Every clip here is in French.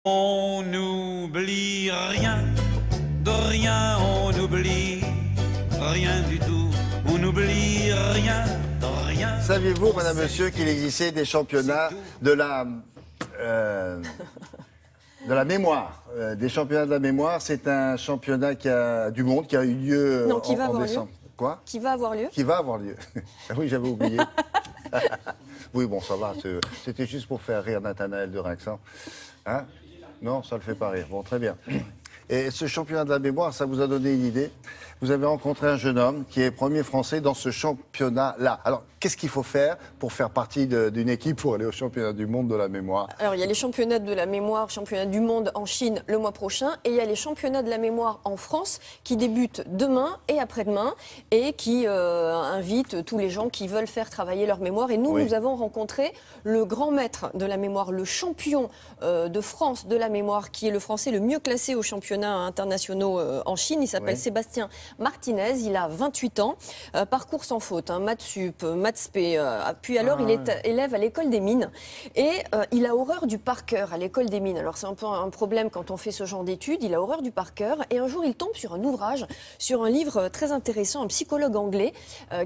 On n'oublie rien, de rien on n'oublie rien du tout. On n'oublie rien, de rien. Saviez-vous, madame, monsieur, qu'il existait des championnats de la mémoire des championnats de la mémoire, c'est un championnat du monde qui a eu lieu en décembre. Quoi? Qui va avoir lieu? Qui va avoir lieu. Oui, j'avais oublié. Oui, bon, ça va. C'était juste pour faire rire Nathanaël de Rinxan. Hein? Non, ça ne le fait pas rire. Bon, très bien. Et ce championnat de la mémoire, ça vous a donné une idée. Vous avez rencontré un jeune homme qui est premier français dans ce championnat-là. Alors, qu'est-ce qu'il faut faire pour faire partie d'une équipe pour aller au championnat du monde de la mémoire? Alors, il y a les championnats de la mémoire, championnat du monde en Chine le mois prochain. Et il y a les championnats de la mémoire en France qui débutent demain et après-demain et qui invitent tous les gens qui veulent faire travailler leur mémoire. Et nous, nous avons rencontré le grand maître de la mémoire, le champion de France de la mémoire, qui est le français le mieux classé aux championnats internationaux en Chine. Il s'appelle Sébastien Martinez, il a 28 ans, parcours sans faute, hein, maths sup, maths spé, puis alors il est élève à l'école des mines et il a horreur du par cœur à l'école des mines. Alors c'est un peu un problème quand on fait ce genre d'études, il a horreur du par cœur et un jour il tombe sur un ouvrage, sur un livre très intéressant, un psychologue anglais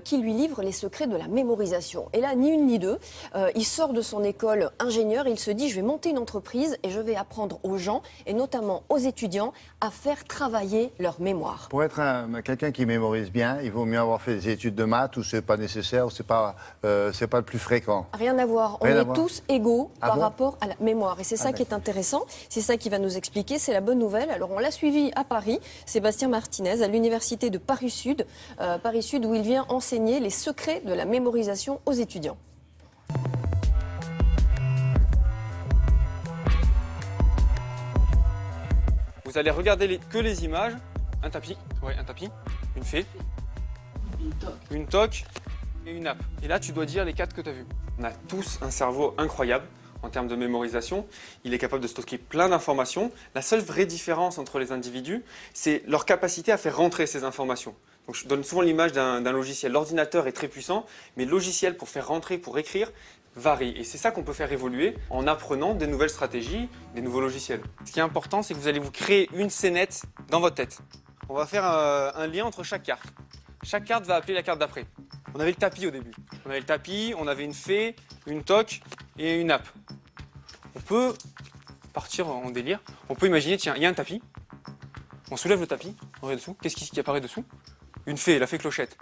qui lui livre les secrets de la mémorisation. Et là, ni une ni deux, il sort de son école ingénieur et il se dit je vais monter une entreprise et je vais apprendre aux gens et notamment aux étudiants à faire travailler leur mémoire. Pour être quelqu'un qui mémorise bien, il vaut mieux avoir fait des études de maths ou c'est pas nécessaire ou c'est pas le plus fréquent? Rien à voir. On est tous égaux par rapport à la mémoire. Et c'est ça qui est intéressant. C'est ça qui va nous expliquer. C'est la bonne nouvelle. Alors on l'a suivi à Paris, Sébastien Martinez, à l'université de Paris-Sud, où il vient enseigner les secrets de la mémorisation aux étudiants. Vous allez regarder que les images, un tapis, une fée, une toque et une nappe. Et là, tu dois dire les 4 que tu as vus. On a tous un cerveau incroyable en termes de mémorisation. Il est capable de stocker plein d'informations. La seule vraie différence entre les individus, c'est leur capacité à faire rentrer ces informations. Donc, je donne souvent l'image d'un logiciel. L'ordinateur est très puissant, mais le logiciel pour faire rentrer, pour écrire, varie. Et c'est ça qu'on peut faire évoluer en apprenant des nouvelles stratégies, des nouveaux logiciels. Ce qui est important, c'est que vous allez vous créer une scénette dans votre tête. On va faire un lien entre chaque carte. Chaque carte va appeler la carte d'après. On avait le tapis au début. On avait le tapis, on avait une fée, une toque et une nappe. On peut partir en délire. On peut imaginer, tiens, il y a un tapis. On soulève le tapis, on regarde dessous. Qu'est-ce qui apparaît dessous? Une fée, la fée clochette.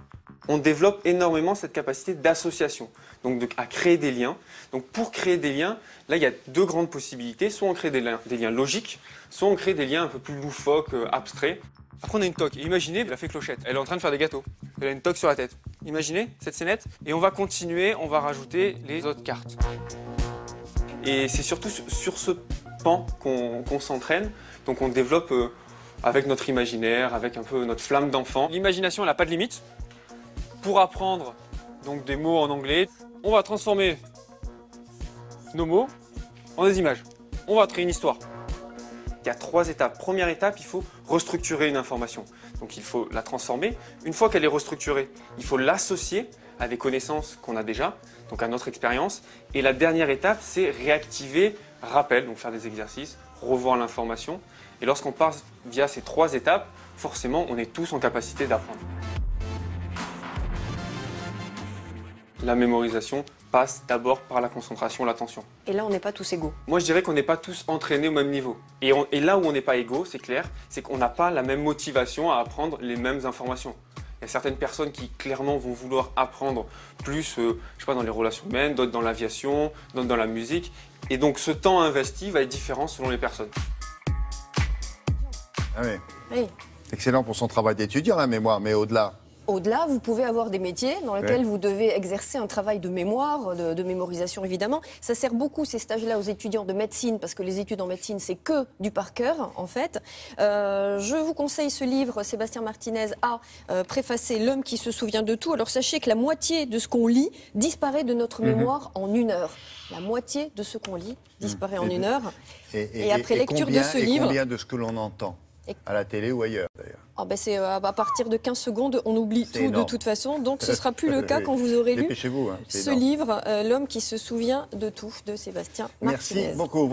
On développe énormément cette capacité d'association, donc à créer des liens. Donc pour créer des liens, là il y a 2 grandes possibilités. Soit on crée des liens logiques, soit on crée des liens un peu plus loufoques, abstraits. Après on a une toque. Et imaginez la fée clochette, elle est en train de faire des gâteaux. Elle a une toque sur la tête. Imaginez cette scénette. Et on va continuer, on va rajouter les autres cartes. Et c'est surtout sur ce pan qu'on s'entraîne. Donc on développe avec notre imaginaire, avec un peu notre flamme d'enfant. L'imagination, elle n'a pas de limite. Pour apprendre donc des mots en anglais, on va transformer nos mots en des images. On va créer une histoire. Il y a 3 étapes. Première étape, il faut restructurer une information. Donc il faut la transformer. Une fois qu'elle est restructurée, il faut l'associer à des connaissances qu'on a déjà, donc à notre expérience. Et la dernière étape, c'est réactiver, rappel, donc faire des exercices, revoir l'information. Et lorsqu'on passe via ces 3 étapes, forcément, on est tous en capacité d'apprendre. La mémorisation passe d'abord par la concentration, l'attention. Et là, on n'est pas tous égaux. Moi, je dirais qu'on n'est pas tous entraînés au même niveau. Et là où on n'est pas égaux, c'est clair, c'est qu'on n'a pas la même motivation à apprendre les mêmes informations. Il y a certaines personnes qui, clairement, vont vouloir apprendre plus, je sais pas, dans les relations humaines, d'autres dans l'aviation, d'autres dans la musique. Et donc, ce temps investi va être différent selon les personnes. Ah oui. Oui. Excellent pour son travail d'étudiant, la mémoire, mais au-delà. Au-delà, vous pouvez avoir des métiers dans lesquels vous devez exercer un travail de mémoire, de mémorisation évidemment. Ça sert beaucoup ces stages-là aux étudiants de médecine parce que les études en médecine, c'est que du par cœur en fait. Je vous conseille ce livre, Sébastien Martinez a préfacé L'homme qui se souvient de tout. Alors sachez que la moitié de ce qu'on lit disparaît de notre mémoire en 1 heure. La moitié de ce qu'on lit disparaît en 1 heure. Et après lecture de ce livre... combien de ce que l'on entend à la télé ou ailleurs d'ailleurs? C'est à partir de 15 secondes, on oublie tout énorme. De toute façon. Donc ce ne sera plus le cas quand vous aurez lu Dépêchez-vous, hein, ce livre, L'homme qui se souvient de tout, de Sébastien Martinez. Merci beaucoup.